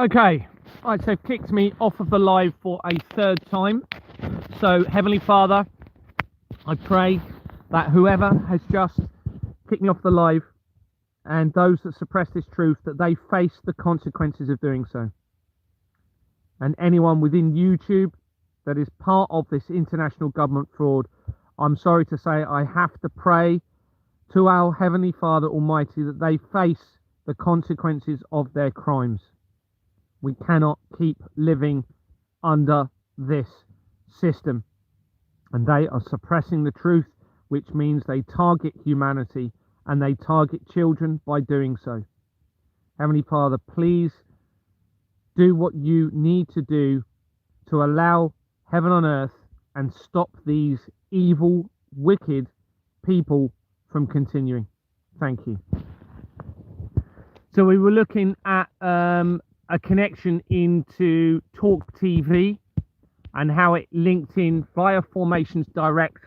Okay, right, so kicked me off of the live for a third time. So, Heavenly Father, I pray that whoever has just kicked me off the live and those that suppress this truth, that they face the consequences of doing so. And anyone within YouTube that is part of this international government fraud, I'm sorry to say I have to pray to our Heavenly Father Almighty that they face the consequences of their crimes. We cannot keep living under this system. And they are suppressing the truth, which means they target humanity and they target children by doing so. Heavenly Father, please do what you need to do to allow heaven on earth and stop these evil, wicked people from continuing. Thank you. So we were looking at a connection into Talk TV and how it linked in via Formations Direct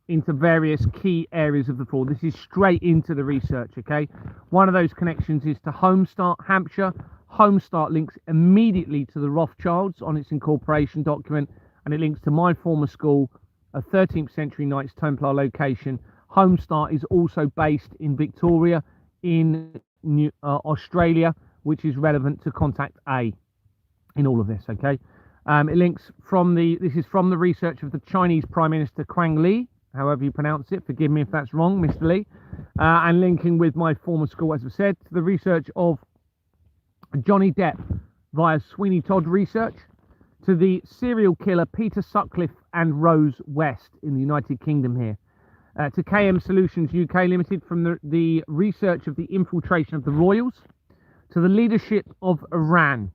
into various key areas of the fraud. This is straight into the research, okay? One of those connections is to Homestart Hampshire. Homestart links immediately to the Rothschilds on its incorporation document, and it links to my former school, a 13th century Knights Templar location. Homestart is also based in Victoria in Australia, which is relevant to Contact A in all of this, okay? It links from this is from the research of the Chinese Prime Minister Quang Li, however you pronounce it, forgive me if that's wrong, Mr. Li, and linking with my former school, as I said, to the research of Johnny Depp via Sweeney Todd research, to the serial killer Peter Sutcliffe and Rose West in the United Kingdom here, to KM Solutions UK Limited from the research of the infiltration of the royals, to the leadership of Iran,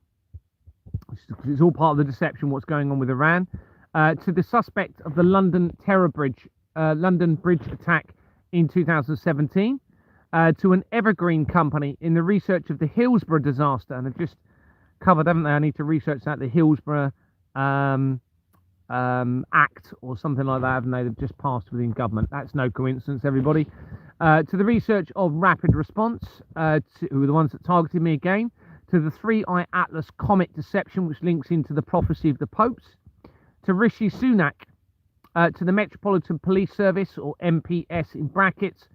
it's all part of the deception what's going on with Iran, to the suspect of the London Bridge attack in 2017, to an evergreen company in the research of the Hillsborough disaster, and they've just covered, haven't they? I need to research that, the Hillsborough Act or something like that, haven't they? They've just passed within government. That's no coincidence, everybody. To the research of Rapid Response, who are the ones that targeted me again, to the 3-Eye Atlas Comet deception, which links into the prophecy of the popes, to Rishi Sunak, to the Metropolitan Police Service, or MPS in brackets,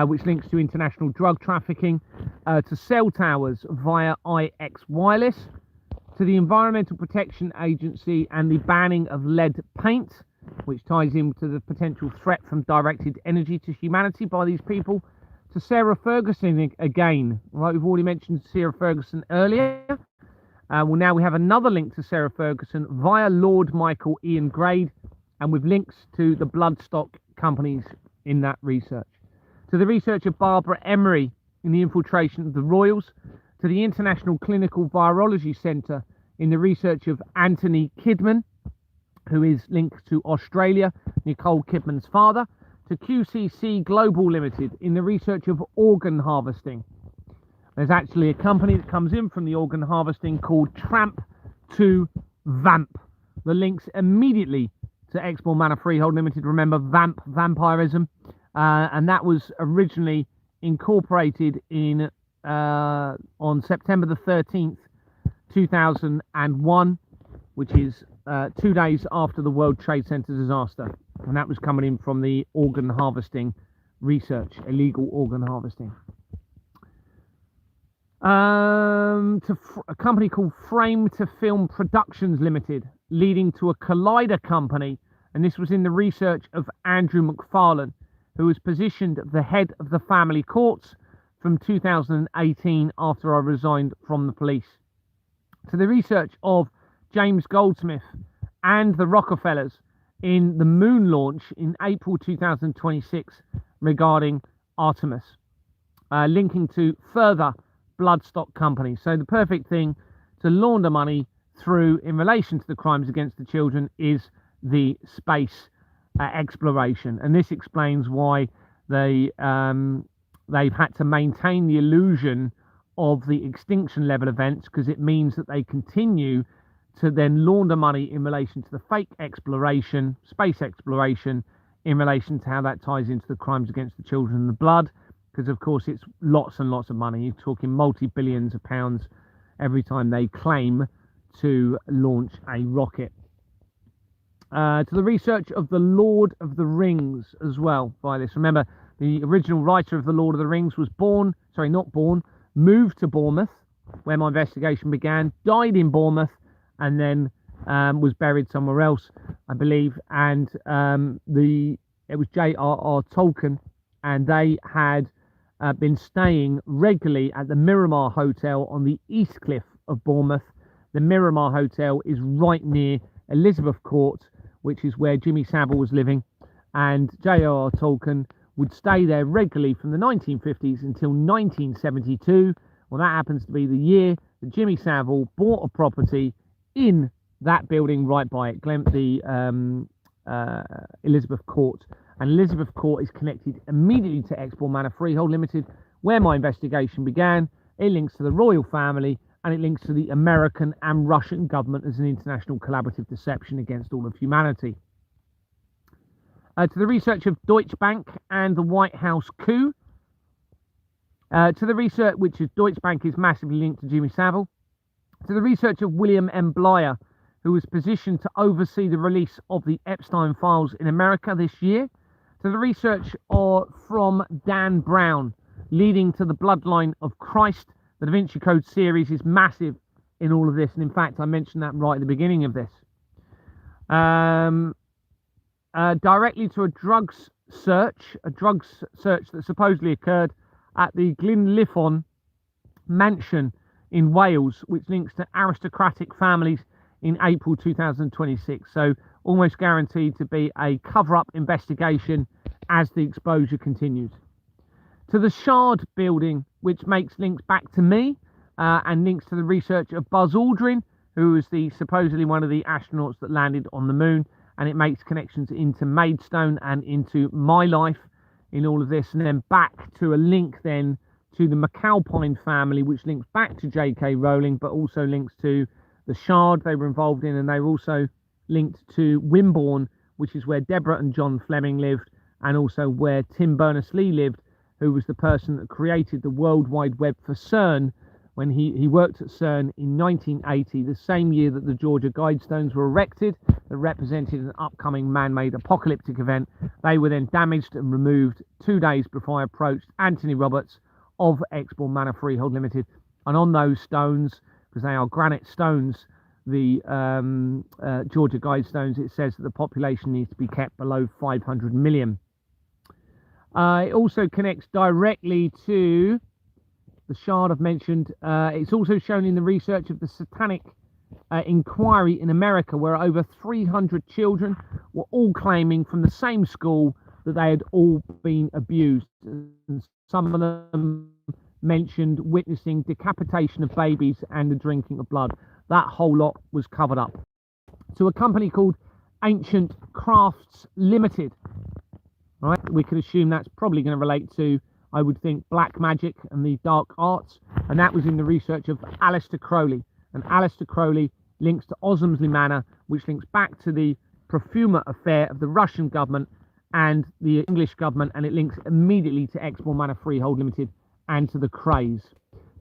which links to international drug trafficking, to cell towers via IX Wireless, to the Environmental Protection Agency and the banning of lead paint, which ties into the potential threat from directed energy to humanity by these people, to Sarah Ferguson again. Right, we've already mentioned Sarah Ferguson earlier. Well, now we have another link to Sarah Ferguson via Lord Michael Ian Grade, and with links to the bloodstock companies in that research. To the research of Barbara Emery in the infiltration of the royals, to the International Clinical Virology Centre in the research of Anthony Kidman, who is linked to Australia, Nicole Kidman's father, to QCC Global Limited in the research of organ harvesting. There's actually a company that comes in from the organ harvesting called Tramp to Vamp. The links immediately to Exmoor Manor Freehold Limited. Remember, Vamp, vampirism, and that was originally incorporated in on September the 13th, 2001, which is 2 days after the World Trade Center disaster, and that was coming in from the organ harvesting research, illegal organ harvesting. To a company called Frame to Film Productions Limited, leading to a Collider company, and this was in the research of Andrew McFarlane, who was positioned at the head of the family courts from 2018 after I resigned from the police. To the research of James Goldsmith and the Rockefellers in the moon launch in April 2026 regarding Artemis, linking to further bloodstock companies. So the perfect thing to launder money through in relation to the crimes against the children is the space exploration, and this explains why they've had to maintain the illusion of the extinction level events, because it means that they continue to then launder money in relation to the fake exploration, space exploration, in relation to how that ties into the crimes against the children and the blood, because of course it's lots and lots of money. You're talking multi-billions of pounds every time they claim to launch a rocket. To the research of the Lord of the Rings as well by this. Remember, the original writer of the Lord of the Rings was moved to Bournemouth, where my investigation began, died in Bournemouth, and then was buried somewhere else, I believe. And it was J.R.R. Tolkien, and they had been staying regularly at the Miramar Hotel on the East Cliff of Bournemouth. The Miramar Hotel is right near Elizabeth Court, which is where Jimmy Savile was living, and J.R.R. Tolkien would stay there regularly from the 1950s until 1972. Well, that happens to be the year that Jimmy Savile bought a property in that building right by it, the Elizabeth Court. And Elizabeth Court is connected immediately to Expoor Manor Freehold Limited, where my investigation began. It links to the royal family, and it links to the American and Russian government as an international collaborative deception against all of humanity. To the research of Deutsche Bank and the White House coup. To the research, which is Deutsche Bank is massively linked to Jimmy Savile. To the research of William M. Blyer, who was positioned to oversee the release of the Epstein files in America this year. To the research from Dan Brown, leading to the bloodline of Christ. The Da Vinci Code series is massive in all of this, and in fact I mentioned that right at the beginning of this. Directly to a drugs search that supposedly occurred at the Glynlifon mansion in Wales, which links to aristocratic families in April 2026. So almost guaranteed to be a cover-up investigation as the exposure continues. To the Shard building, which makes links back to me and links to the research of Buzz Aldrin, who was supposedly one of the astronauts that landed on the moon, and it makes connections into Maidstone and into my life in all of this, and then back to a link then to the McAlpine family, which links back to J.K. Rowling, but also links to the Shard they were involved in, and they were also linked to Wimborne, which is where Deborah and John Fleming lived, and also where Tim Berners-Lee lived, who was the person that created the World Wide Web for CERN when he worked at CERN in 1980, the same year that the Georgia Guidestones were erected, that represented an upcoming man-made apocalyptic event. They were then damaged and removed 2 days before I approached Anthony Roberts of Expoor Manor Freehold Limited. And on those stones, because they are granite stones, the Georgia Guidestones, it says that the population needs to be kept below 500 million. It also connects directly to the Shard I've mentioned. It's also shown in the research of the Satanic Inquiry in America, where over 300 children were all claiming from the same school that they had all been abused. And some of them mentioned witnessing decapitation of babies and the drinking of blood. That whole lot was covered up. To a company called Ancient Crafts Limited. All right, we could assume that's probably going to relate to, I would think, black magic and the dark arts, and that was in the research of Aleister Crowley. And Aleister Crowley links to Osmsley Manor, which links back to the Profumer affair of the Russian government and the English government, and it links immediately to Expoor Manor Freehold Limited and to the Craze.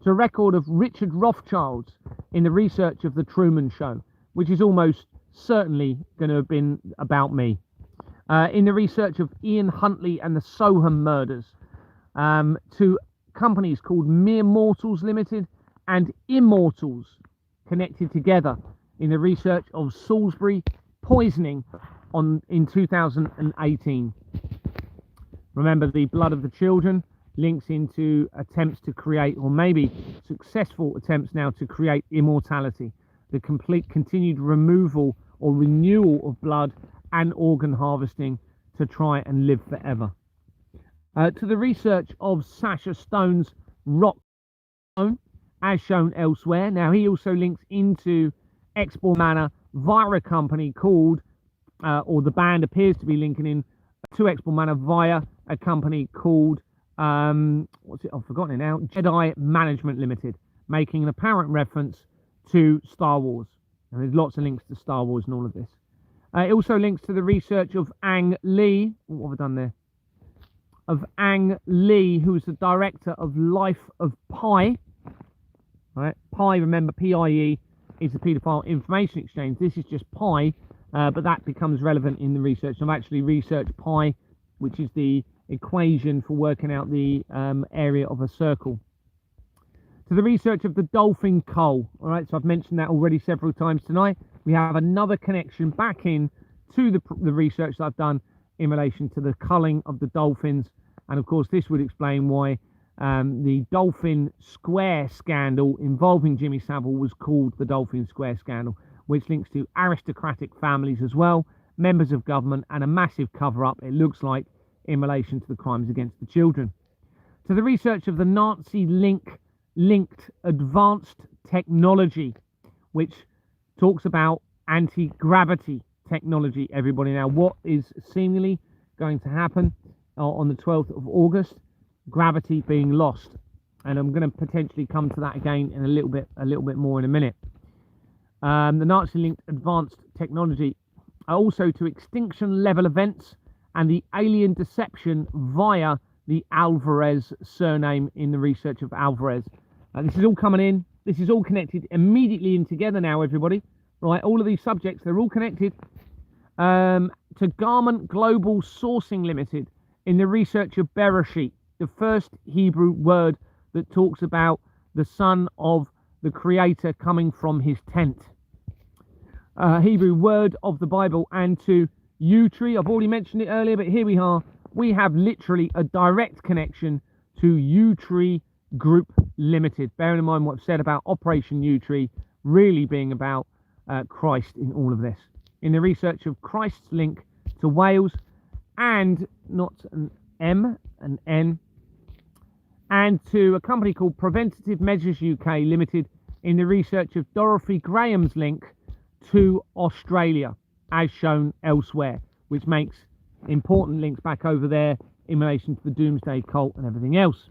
To a record of Richard Rothschild in the research of the Truman Show, which is almost certainly going to have been about me. In the research of Ian Huntley and the Soham murders, to companies called Mere Mortals Limited and Immortals connected together in the research of Salisbury poisoning in 2018. Remember, the blood of the children links into attempts to create, or maybe successful attempts now to create, immortality, the complete continued removal or renewal of blood and organ harvesting to try and live forever. To the research of Sacha Stone's rock stone, as shown elsewhere. Now, he also links into Expoor Manor via a company called, or the band appears to be linking in to Expoor Manor via a company called, what's it? I've forgotten it now. Jedi Management Limited, making an apparent reference to Star Wars. And there's lots of links to Star Wars and all of this. It also links to the research of Ang Lee. What have I done there? Of Ang Lee, who's the director of Life of Pi. Right? PIE, remember, PIE is the paedophile information exchange. This is just PIE, but that becomes relevant in the research. I've actually researched PIE, which is the equation for working out the area of a circle. To the research of the dolphin cull. All right, so I've mentioned that already several times tonight. We have another connection back in to the research that I've done in relation to the culling of the dolphins. And of course, this would explain why the Dolphin Square scandal involving Jimmy Savile was called the Dolphin Square scandal, which links to aristocratic families as well, members of government, and a massive cover-up, it looks like, in relation to the crimes against the children. To the research of the Nazi linked advanced technology, which talks about anti-gravity technology, everybody. Now, what is seemingly going to happen on the 12th of August? Gravity being lost, and I'm going to potentially come to that again in a little bit more in a minute. The Nazi-linked advanced technology, also to extinction level events and the alien deception via the Alvarez surname in the research of Alvarez. This is all coming in. This is all connected immediately in together now, everybody. Right, all of these subjects, they're all connected. To Garment Global Sourcing Limited in the research of Bereshit, the first Hebrew word that talks about the son of the creator coming from his tent. Hebrew word of the Bible. And to U-Tree, I've already mentioned it earlier, but here we are. We have literally a direct connection to U-Tree Group Limited. Bearing in mind what I've said about Operation U-Tree really being about Christ in all of this. In the research of Christ's link to Wales, and not an M, an N, and to a company called Preventative Measures UK Limited in the research of Dorothy Graham's link to Australia, as shown elsewhere, which makes important links back over there in relation to the Doomsday Cult and everything else.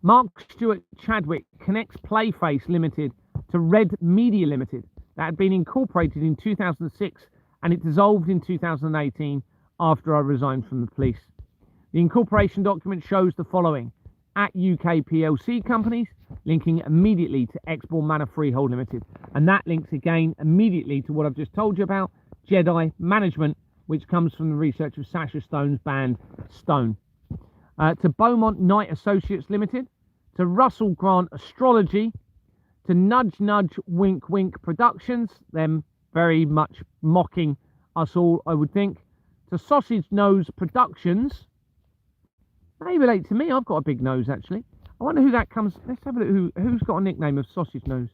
Mark Stewart Chadwick connects Playface Limited to Red Media Limited. That had been incorporated in 2006 and it dissolved in 2018 after I resigned from the police. The incorporation document shows the following: at UK PLC companies, linking immediately to Exbourne Manor Freehold Limited. And that links again immediately to what I've just told you about, Jedi Management, which comes from the research of Sasha Stone's band Stone. To Beaumont Knight Associates Limited, to Russell Grant Astrology, to Nudge Nudge Wink Wink Productions, them very much mocking us all, I would think, to Sausage Nose Productions. They relate to me. I've got a big nose, actually. I wonder who that comes. Let's have a look. Who's got a nickname of Sausage Nose?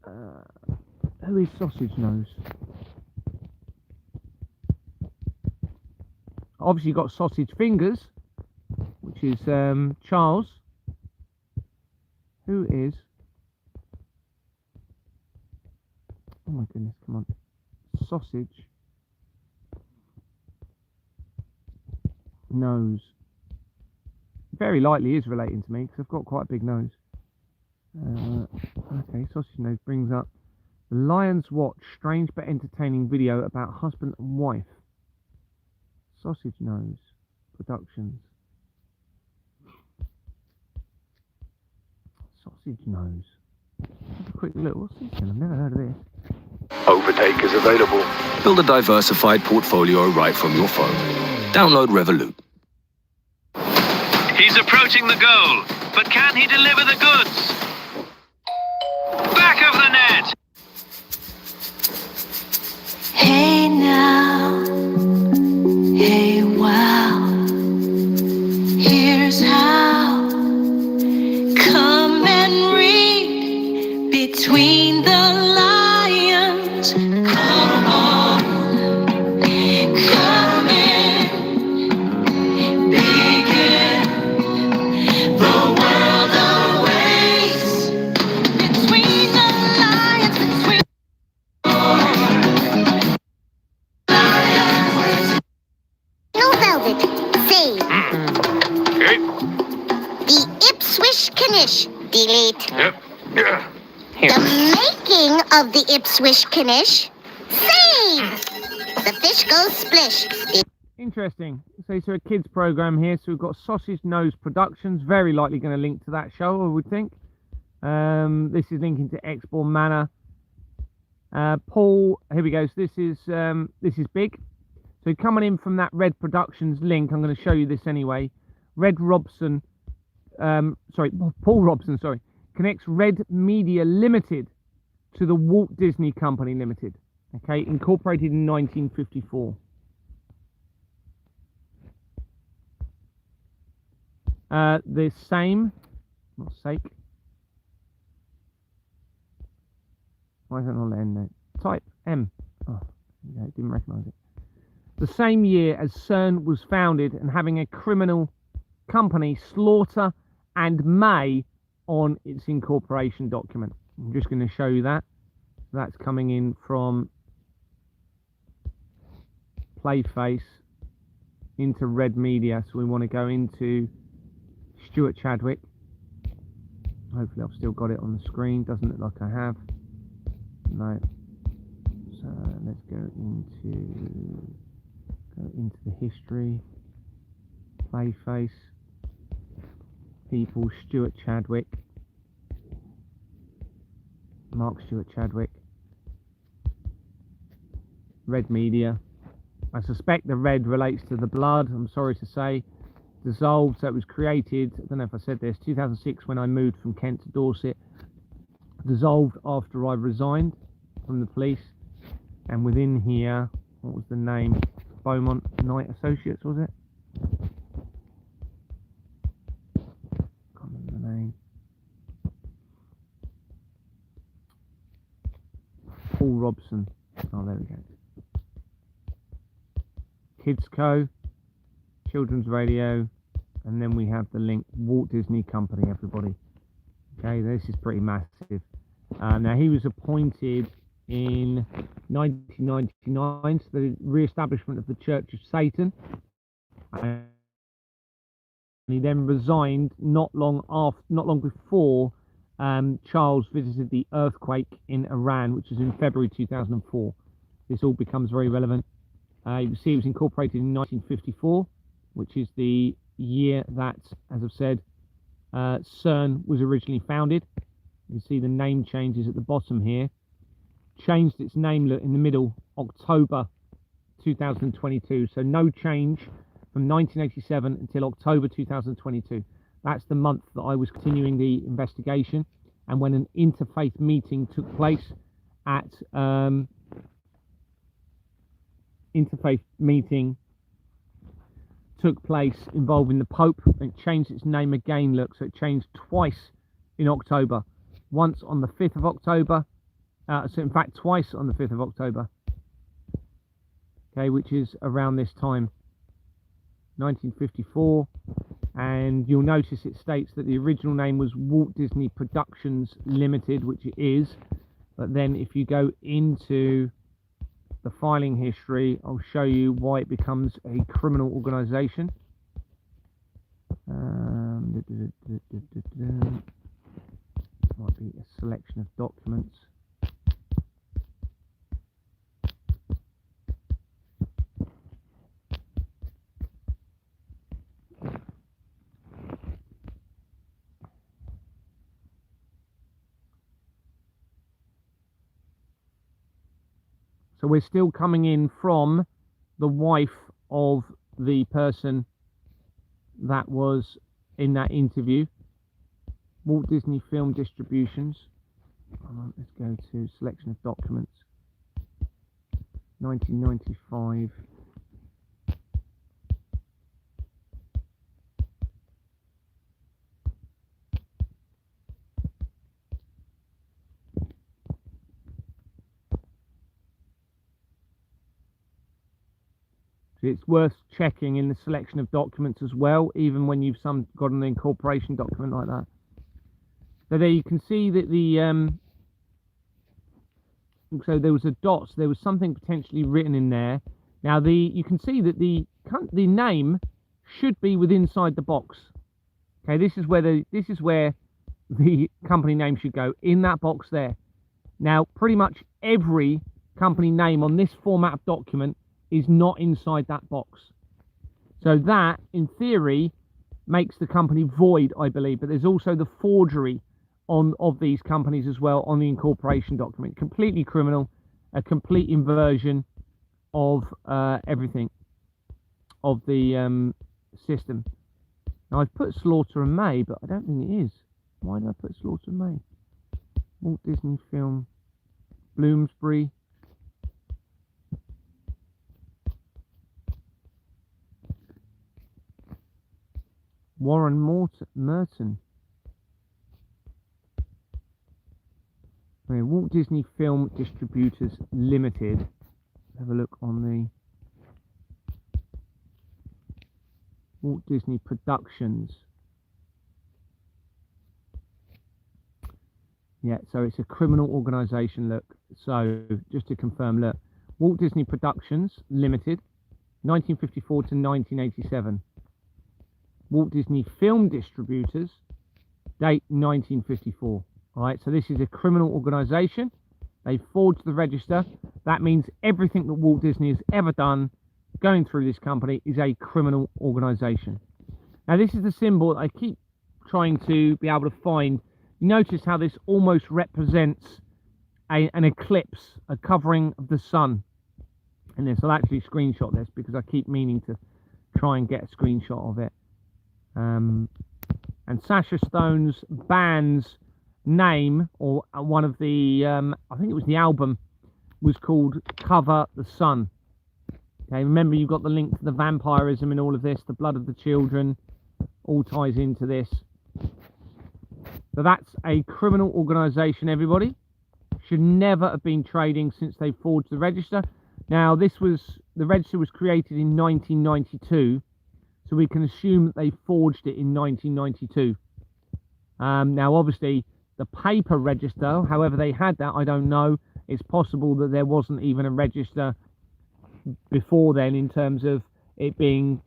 Who is Sausage Nose? Obviously, you've got Sausage Fingers, which is Charles. Who is? Oh my goodness! Come on, Sausage Nose. Very likely is relating to me because I've got quite a big nose. Okay, Sausage Nose brings up the Lion's Watch, strange but entertaining video about husband and wife. Sausage Nose Productions. Sausage Nose. Have a quick look. What's this then? I've never heard of this. Overtake is available. Build a diversified portfolio right from your phone. Download Revolut. He's approaching the goal, but can he deliver the goods? Back of the net! Hey now, hey wow, here's how. Come and read between the lines. Come on, come in, begin. The world awaits between the lines, between No velvet. Save. Okay. The Ipswich Knish. Delete. Yep. Yeah. The making of the Ipswich Knish. Save. The fish goes splish. interesting. So it's a kids program here. So we've got Sausage Nose Productions, very likely going to link to that show, I would think. This is linking to Exbourne Manor. Paul, here we go. So this is big. So coming in from that Red Productions link, I'm going to show you this anyway. Paul Robson, sorry, connects Red Media Limited to the Walt Disney Company Limited. Okay, incorporated in 1954. The same, not sake. Why is that not letting there? Type M. Oh, yeah, didn't recognise it. The same year as CERN was founded and having a criminal company, Slaughter and May, on its incorporation document. I'm just going to show you that. That's coming in from Playface into Red Media. So we want to go into Stuart Chadwick. Hopefully I've still got it on the screen. Doesn't look like I have. No. So let's go into the history. Playface. People. Stuart Chadwick. Mark Stuart Chadwick. Red Media. I suspect the red relates to the blood, I'm sorry to say. Dissolved, so it was created, I don't know if I said this, 2006 when I moved from Kent to Dorset. Dissolved after I resigned from the police. And within here, what was the name? Beaumont Knight Associates, was it? Can't remember the name. Paul Robson. Oh, there we go. Kids Co, Children's Radio, and then we have the link Walt Disney Company, everybody. Okay, this is pretty massive. Now, he was appointed in 1999 to the re-establishment of the Church of Satan. And he then resigned not long before Charles visited the earthquake in Iran, which was in February 2004. This all becomes very relevant. You can see it was incorporated in 1954, which is the year that, as I've said, CERN was originally founded. You can see the name changes at the bottom here. Changed its name in the middle, October 2022. So no change from 1987 until October 2022. That's the month that I was continuing the investigation, and when an interfaith meeting took place at involving the Pope, and it changed its name again. Look, so it changed twice in October. Once on the 5th of October, so in fact twice on the 5th of October. Okay, which is around this time, 1954. And you'll notice it states that the original name was Walt Disney Productions Limited, which it is. But then if you go into the filing history, I'll show you why it becomes a criminal organisation. Might be a selection of documents. So we're still coming in from the wife of the person that was in that interview. Walt Disney Film Distributions. Let's go to selection of documents. 1995. It's worth checking in the selection of documents as well, even when you've got an incorporation document like that. So there you can see that so there was a dot, so there was something potentially written in there. Now you can see that the name should be within inside the box. Okay, this is where the company name should go, in that box there. Now pretty much every company name on this format of document is not inside that box. So that, in theory, makes the company void, I believe. But there's also the forgery of these companies as well on the incorporation document. Completely criminal, a complete inversion of everything, of the system. Now, I've put Slaughter and May, but I don't think it is. Why did I put Slaughter and May? Walt Disney Film, Bloomsbury. Warren Merton. Okay, Walt Disney Film Distributors Limited. Have a look on the Walt Disney Productions. Yeah, so it's a criminal organisation, look. So, just to confirm, look. Walt Disney Productions Limited, 1954 to 1987. Walt Disney Film Distributors, date 1954. All right, so this is a criminal organisation. They forged the register. That means everything that Walt Disney has ever done going through this company is a criminal organisation. Now, this is the symbol I keep trying to be able to find. Notice how this almost represents an eclipse, a covering of the sun. And this, I'll actually screenshot this because I keep meaning to try and get a screenshot of it. And Sasha Stone's band's name, or one of the, I think it was the album, was called Cover the Sun. Okay, remember you've got the link to the vampirism in all of this, the blood of the children, all ties into this. So that's a criminal organisation, everybody. Should never have been trading since they forged the register. Now, the register was created in 1992, so we can assume that they forged it in 1992. Now, obviously, the paper register, however they had that, I don't know. It's possible that there wasn't even a register before then in terms of it being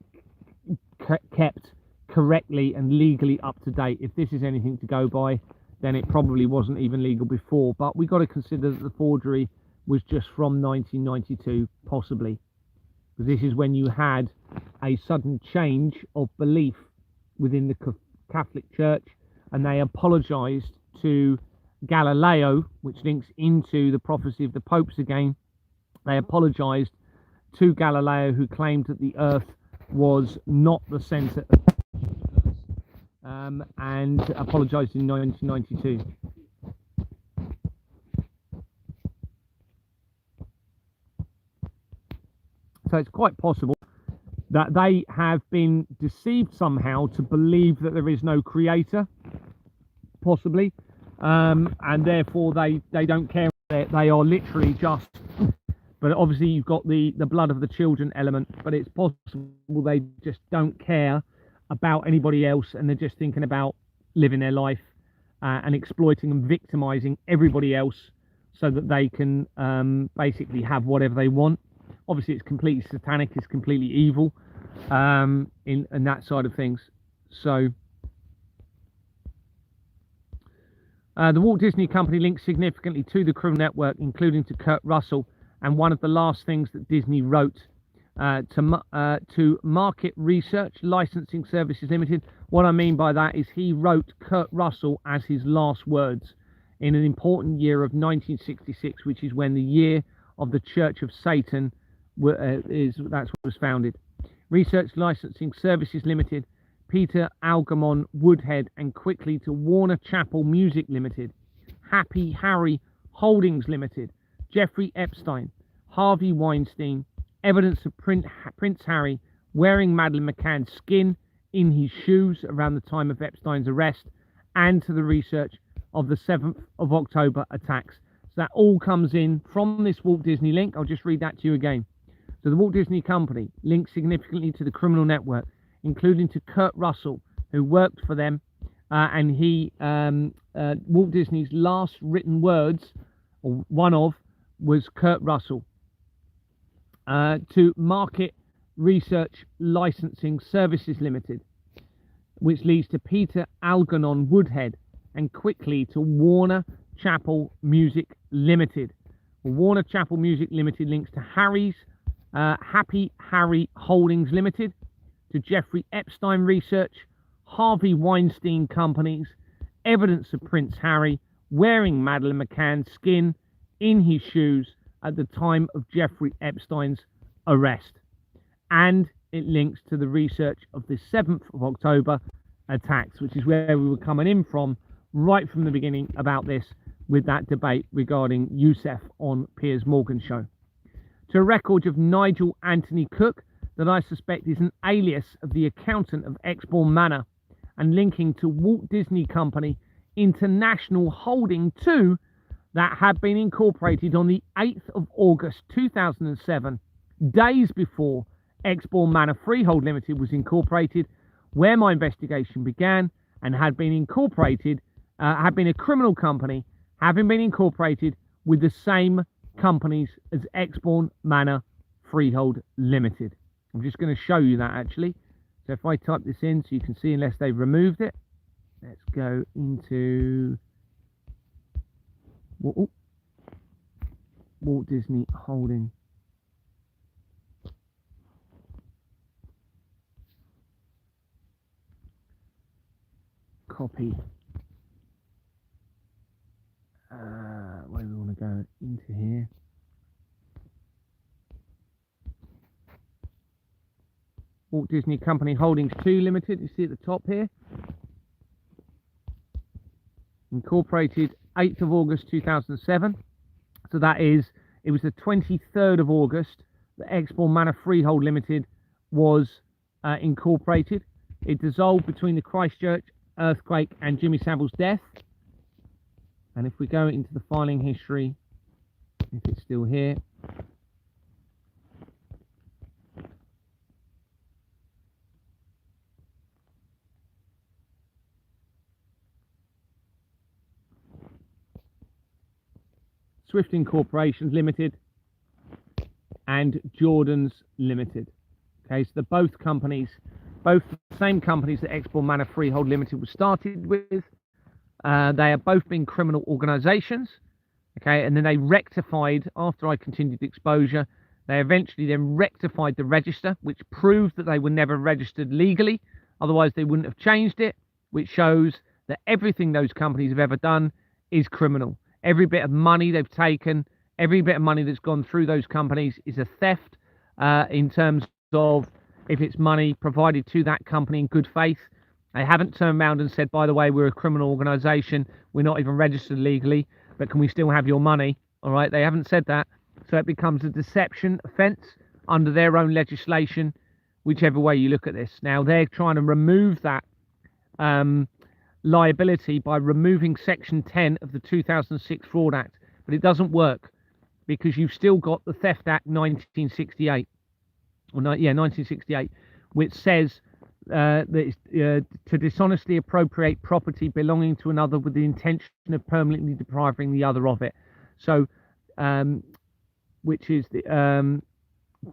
kept correctly and legally up to date. If this is anything to go by, then it probably wasn't even legal before. But we got to consider that the forgery was just from 1992, possibly. Because this is when you had a sudden change of belief within the Catholic Church, and they apologized to Galileo, which links into the prophecy of the popes again. They apologized to Galileo, who claimed that the earth was not the center of the universe, and apologized in 1992. So it's quite possible that they have been deceived somehow to believe that there is no creator, possibly, and therefore they don't care. They are literally just, but obviously you've got the blood of the children element, but it's possible they just don't care about anybody else, and they're just thinking about living their life and exploiting and victimizing everybody else so that they can basically have whatever they want. Obviously, it's completely satanic, it's completely evil in that side of things. So the Walt Disney Company links significantly to the criminal network, including to Kurt Russell. And one of the last things that Disney wrote to Market Research Licensing Services Limited. What I mean by that is he wrote Kurt Russell as his last words in an important year of 1966, which is when the year of the Church of Satan that's what was founded. Research Licensing Services Limited, Peter Algernon Woodhead, and quickly to Warner Chappell Music Limited, Happy Harry Holdings Limited, Jeffrey Epstein, Harvey Weinstein, evidence of Prince Harry wearing Madeleine McCann's skin in his shoes around the time of Epstein's arrest, and to the research of the 7th of October attacks. So that all comes in from this Walt Disney link. I'll just read that to you again. So the Walt Disney Company links significantly to the criminal network, including to Kurt Russell, who worked for them, and he Walt Disney's last written words, or one of, was Kurt Russell. To Market Research Licensing Services Limited, which leads to Peter Algernon Woodhead, and quickly to Warner Chappell Music Limited. Warner Chappell Music Limited links to Happy Harry Holdings Limited, to Jeffrey Epstein research, Harvey Weinstein companies, evidence of Prince Harry wearing Madeleine McCann's skin in his shoes at the time of Jeffrey Epstein's arrest. And it links to the research of the 7th of October attacks, which is where we were coming in from right from the beginning about this, with that debate regarding Youssef on Piers Morgan's show. To a record of Nigel Anthony Cook that I suspect is an alias of the accountant of Exbourne Manor and linking to Walt Disney Company International Holding 2 that had been incorporated on the 8th of August 2007, days before Exbourne Manor Freehold Limited was incorporated, where my investigation began, and had been incorporated, had been a criminal company, having been incorporated with the same companies as Exbourne Manor Freehold Limited. I'm just going to show you that actually. So if I type this in so you can see, unless they've removed it, let's go into Walt Disney Holding. Copy. Where do we want to go? Into here. Walt Disney Company Holdings 2 Limited, you see at the top here. Incorporated 8th of August 2007. So that is, it was the 23rd of August that Exbourne Manor Freehold Limited was incorporated. It dissolved between the Christchurch earthquake and Jimmy Savile's death. And if we go into the filing history, if it's still here, Swift Incorporations Limited and Jordan's Limited. Okay, so they're both companies, both the same companies that Exbourne Manor Freehold Limited was started with. They have both been criminal organisations. Okay, and then they rectified, after I continued exposure, they eventually then rectified the register, which proved that they were never registered legally. Otherwise, they wouldn't have changed it, which shows that everything those companies have ever done is criminal. Every bit of money they've taken, every bit of money that's gone through those companies is a theft in terms of if it's money provided to that company in good faith. They haven't turned around and said, by the way, we're a criminal organisation, we're not even registered legally, but can we still have your money? All right, they haven't said that. So it becomes a deception offence under their own legislation, whichever way you look at this. Now, they're trying to remove that liability by removing Section 10 of the 2006 Fraud Act. But it doesn't work because you've still got the Theft Act 1968, 1968, which says that it's, to dishonestly appropriate property belonging to another with the intention of permanently depriving the other of it. So, which is the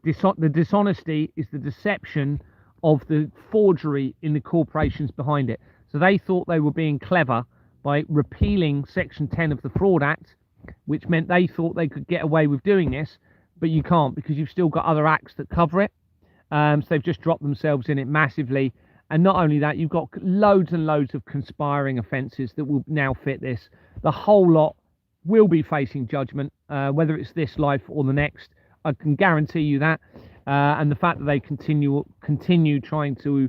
dishonesty is the deception of the forgery in the corporations behind it. So they thought they were being clever by repealing Section 10 of the Fraud Act, which meant they thought they could get away with doing this, but you can't because you've still got other acts that cover it. So they've just dropped themselves in it massively. And not only that, you've got loads and loads of conspiring offences that will now fit this. The whole lot will be facing judgment, whether it's this life or the next. I can guarantee you that. And the fact that they continue trying to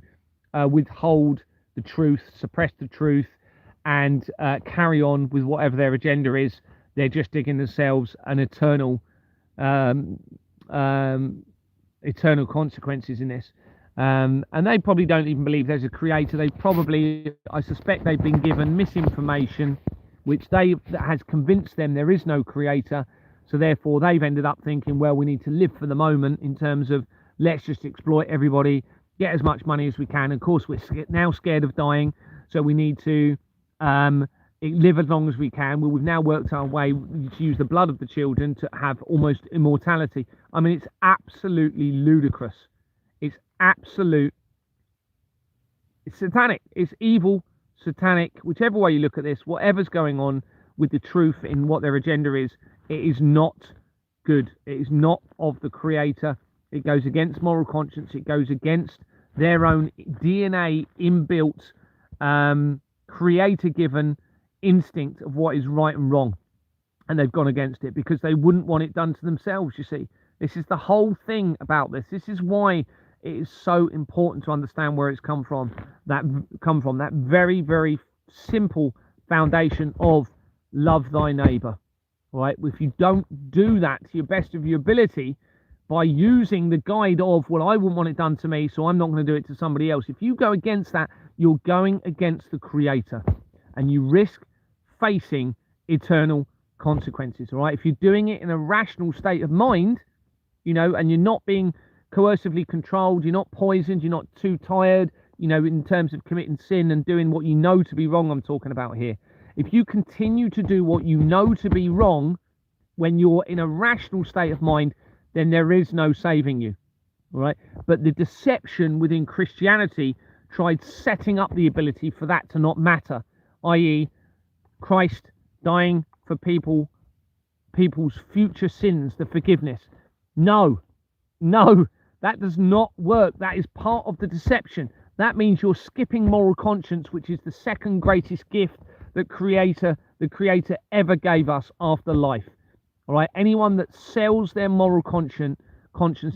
withhold the truth, suppress the truth, and carry on with whatever their agenda is, they're just digging themselves an eternal consequences in this. And they probably don't even believe there's a creator. They probably, I suspect they've been given misinformation, which has convinced them there is no creator. So therefore they've ended up thinking, well, we need to live for the moment in terms of let's just exploit everybody, get as much money as we can. Of course, we're now scared of dying, so we need to live as long as we can. Well, we've now worked our way to use the blood of the children to have almost immortality. I mean, it's absolutely ludicrous. It's satanic. It's evil, satanic, whichever way you look at this, whatever's going on with the truth in what their agenda is, it is not good. It is not of the creator. It goes against moral conscience. It goes against their own DNA inbuilt, creator-given instinct of what is right and wrong, and they've gone against it because they wouldn't want it done to themselves. You see, this is the whole thing about this. This is why it is so important to understand where it's come from. That very, very simple foundation of love thy neighbor. Right? If you don't do that to your best of your ability by using the guide of, well, I wouldn't want it done to me, so I'm not going to do it to somebody else. If you go against that, you're going against the creator, and you risk facing eternal consequences. All right? If you're doing it in a rational state of mind, you know, and you're not being coercively controlled, you're not poisoned, you're not too tired, you know, in terms of committing sin and doing what you know to be wrong, I'm talking about here. If you continue to do what you know to be wrong when you're in a rational state of mind, then there is no saving you. All right? But the deception within Christianity tried setting up the ability for that to not matter, i.e. Christ dying for people's future sins, the forgiveness. No, that does not work. That is part of the deception. That means you're skipping moral conscience, which is the second greatest gift that the creator ever gave us after life. All right, anyone that sells their moral conscience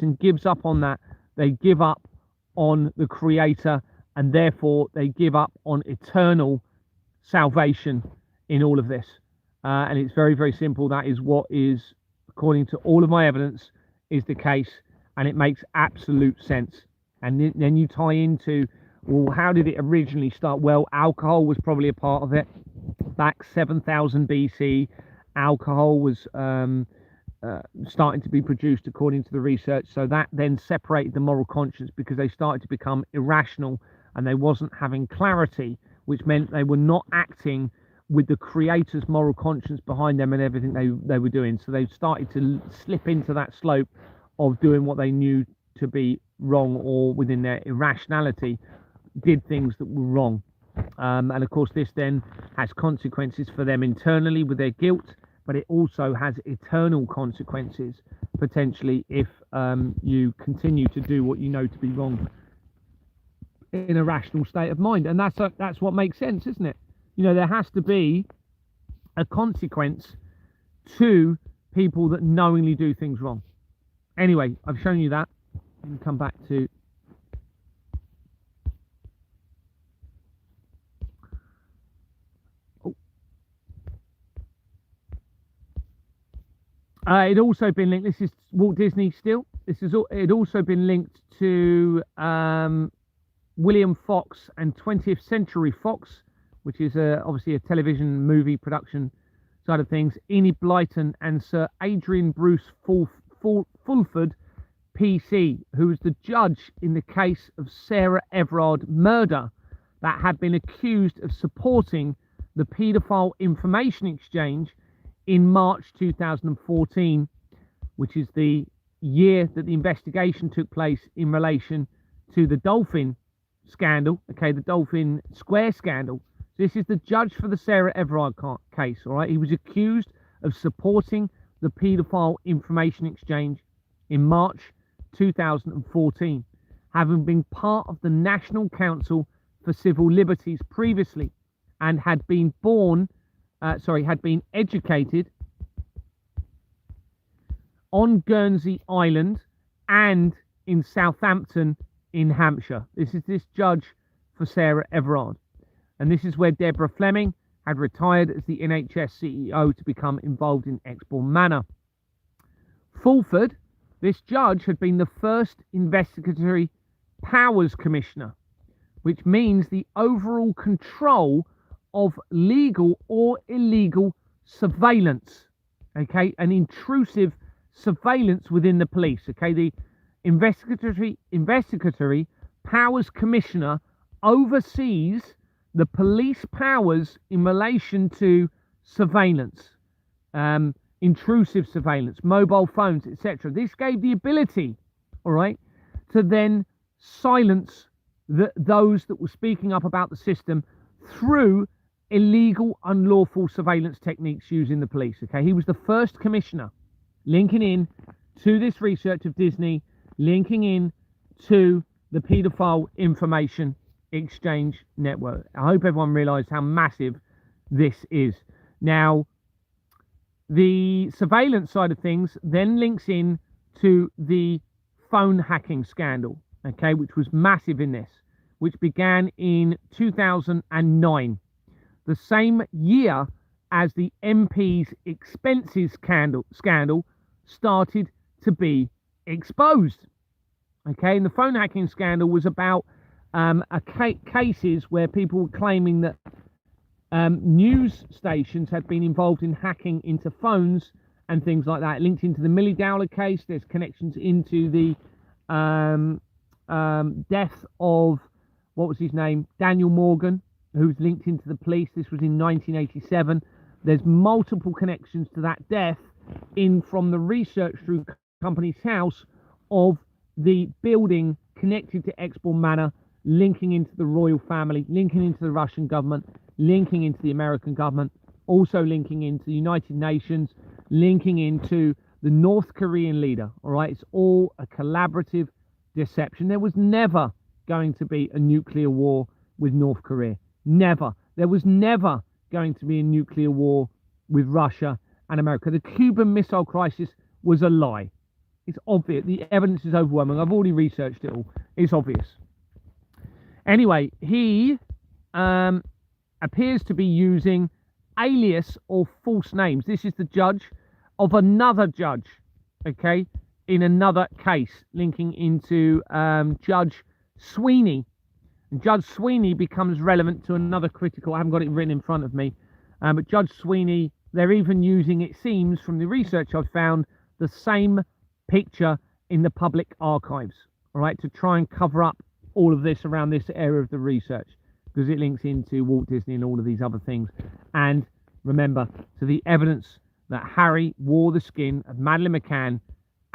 and gives up on that, they give up on the creator, and therefore they give up on eternal salvation in all of this. And it's very, very simple. That is what is, according to all of my evidence, is the case, and it makes absolute sense. And then you tie into, well, how did it originally start? Well, alcohol was probably a part of it. Back 7000 BC, alcohol was starting to be produced according to the research. So that then separated the moral conscience, because they started to become irrational and they wasn't having clarity, which meant they were not acting with the creator's moral conscience behind them and everything they were doing. So they started to slip into that slope of doing what they knew to be wrong, or within their irrationality did things that were wrong. And of course this then has consequences for them internally with their guilt, but it also has eternal consequences potentially if you continue to do what you know to be wrong in a rational state of mind. And that's what makes sense, isn't it? You know, there has to be a consequence to people that knowingly do things wrong. Anyway, I've shown you that. Let me come back to it also been linked. This is Walt Disney still. It also been linked to William Fox and 20th Century Fox, which is obviously a television movie production side of things. Enid Blyton and Sir Adrian Bruce Fulford, PC, who was the judge in the case of Sarah Everard murder, that had been accused of supporting the paedophile information exchange in March 2014, which is the year that the investigation took place in relation to the Dolphin scandal, okay, the Dolphin Square scandal. This is the judge for the Sarah Everard case, all right? He was accused of supporting the paedophile information exchange in March 2014, having been part of the National Council for Civil Liberties previously, and had been educated on Guernsey Island and in Southampton in Hampshire. This is this judge for Sarah Everard. And this is where Deborah Fleming had retired as the NHS CEO to become involved in Exbourne Manor. Fulford, this judge, had been the first investigatory powers commissioner, which means the overall control of legal or illegal surveillance, okay, an intrusive surveillance within the police, okay. The investigatory powers commissioner oversees the police powers in relation to surveillance, intrusive surveillance, mobile phones, etc. This gave the ability, all right, to then silence those that were speaking up about the system through illegal, unlawful surveillance techniques using the police. Okay, he was the first commissioner, linking in to this research of Disney, linking in to the paedophile information exchange network. I hope everyone realised how massive this is. Now, the surveillance side of things then links in to the phone hacking scandal, okay, which was massive in this, which began in 2009, the same year as the MP's expenses scandal started to be exposed. Okay, and the phone hacking scandal was about cases where people were claiming that news stations had been involved in hacking into phones and things like that. Linked into the Millie Dowler case, there's connections into the death of, what was his name, Daniel Morgan, who's linked into the police. This was in 1987. There's multiple connections to that death in from the research through Company's House of the building connected to Exbourne Manor, linking into the royal family, linking into the Russian government, linking into the American government, also linking into the United Nations, linking into the North Korean leader. All right, it's all a collaborative deception. There was never going to be a nuclear war with North Korea. Never. There was never going to be a nuclear war with Russia and America. The Cuban Missile Crisis was a lie. It's obvious. The evidence is overwhelming. I've already researched it all. It's obvious. Anyway, he appears to be using alias or false names. This is the judge of another judge, okay, in another case, linking into Judge Sweeney. And Judge Sweeney becomes relevant to another critical. I haven't got it written in front of me, but Judge Sweeney, they're even using, it seems, from the research I've found, the same picture in the public archives, all right, to try and cover up all of this around this area of the research, because it links into Walt Disney and all of these other things. And remember, to the evidence that Harry wore the skin of Madeleine McCann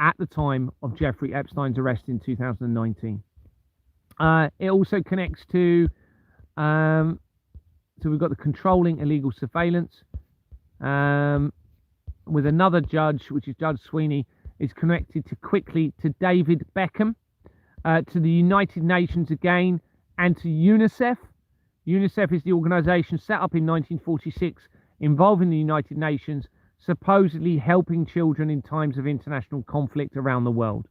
at the time of Jeffrey Epstein's arrest in 2019. It also connects to, so we've got the controlling illegal surveillance with another judge, which is Judge Sweeney, is connected to quickly to David Beckham, to the United Nations again, and to UNICEF. UNICEF is the organisation set up in 1946 involving the United Nations, supposedly helping children in times of international conflict around the world.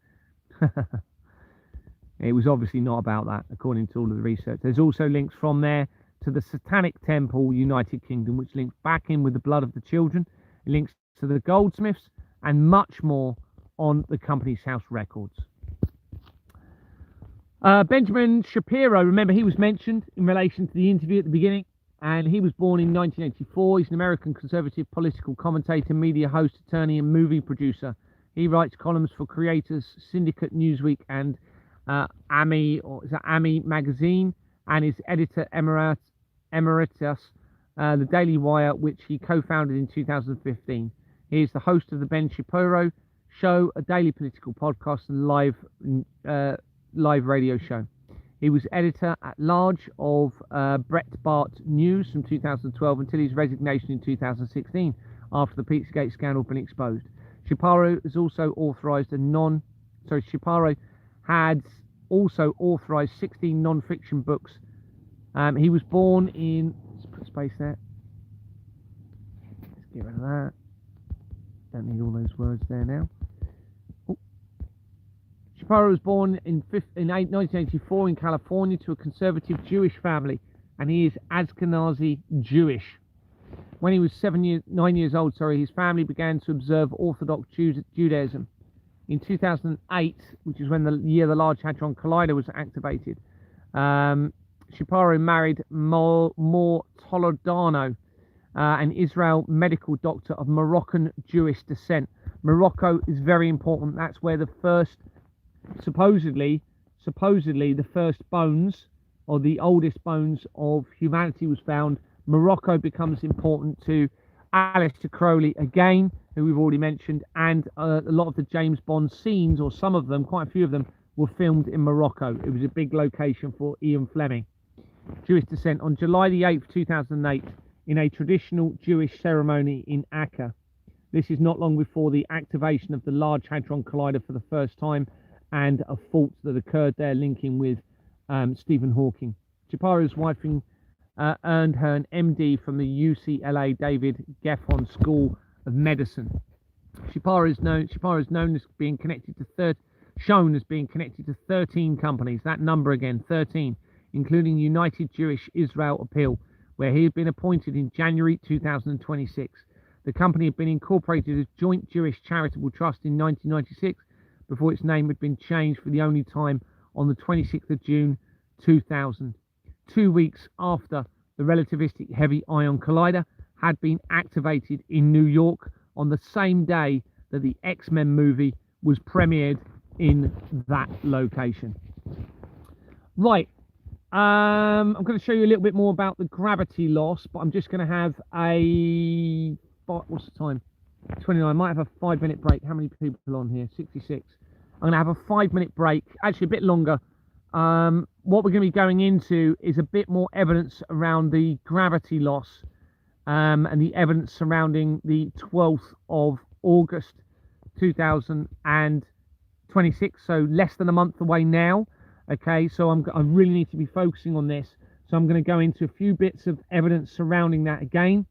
It was obviously not about that, according to all of the research. There's also links from there to the Satanic Temple, United Kingdom, which links back in with the blood of the children. It links to the Goldsmiths and much more on the Company's House records. Benjamin Shapiro, remember, he was mentioned in relation to the interview at the beginning, and he was born in 1984. He's an American conservative political commentator, media host, attorney, and movie producer. He writes columns for Creators Syndicate, Newsweek, and AMI magazine, and is editor emeritus, the Daily Wire, which he co-founded in 2015. He is the host of the Ben Shapiro Show, a daily political podcast and live radio show. He was editor at large of Breitbart News from 2012 until his resignation in 2016 after the Pizzagate scandal had been exposed. Shapiro has also authorized Shapiro had also authorized 16 non-fiction books. He was born in, let's put space there, let's get rid of that, don't need all those words there now. Oh. Shapiro was born in 1984 in California to a conservative Jewish family, and he is Ashkenazi Jewish. When he was 9 years old, his family began to observe Orthodox Judaism. In 2008, which is when the Large Hadron Collider was activated, Shapiro married Mor Toledano, an Israel medical doctor of Moroccan Jewish descent. Morocco is very important. That's where the first, supposedly the first bones, or the oldest bones of humanity, was found. Morocco becomes important to Aleister Crowley again, who we've already mentioned, and a lot of the James Bond scenes, or some of them, quite a few of them, were filmed in Morocco. It was a big location for Ian Fleming. Jewish descent. On July the 8th, 2008, in a traditional Jewish ceremony in Acre. This is not long before the activation of the Large Hadron Collider for the first time, and a fault that occurred there linking with Stephen Hawking. Chaparro's wife earned her an MD from the UCLA David Geffen School of Medicine. Chaparro is known as being connected to shown as being connected to 13 companies. That number again, 13, including United Jewish Israel Appeal, where he had been appointed in January 2026. The company had been incorporated as Joint Jewish Charitable Trust in 1996 before its name had been changed for the only time on the 26th of June 2000. 2 weeks after the relativistic heavy ion collider had been activated in New York on the same day that the X-Men movie was premiered in that location. Right, I'm going to show you a little bit more about the gravity loss, but I'm just going to have what's the time? 29. I might have a 5-minute break. How many people are on here? 66. I'm going to have a 5-minute break, actually a bit longer. What we're going to be going into is a bit more evidence around the gravity loss and the evidence surrounding the 12th of August 2026, so less than a month away now. Okay, so I really need to be focusing on this, so I'm going to go into a few bits of evidence surrounding that again,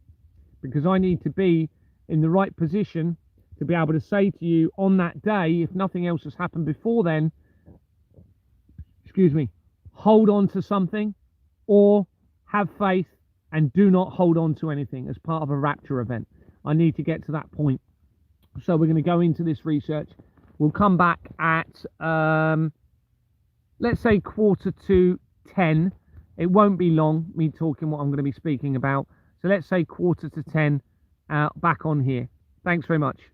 because I need to be in the right position to be able to say to you on that day, if nothing else has happened before then, excuse me, hold on to something, or have faith and do not hold on to anything as part of a rapture event. I need to get to that point. So we're going to go into this research. We'll come back at, let's say 9:45. It won't be long, me talking what I'm going to be speaking about. So let's say 9:45, back on here. Thanks very much.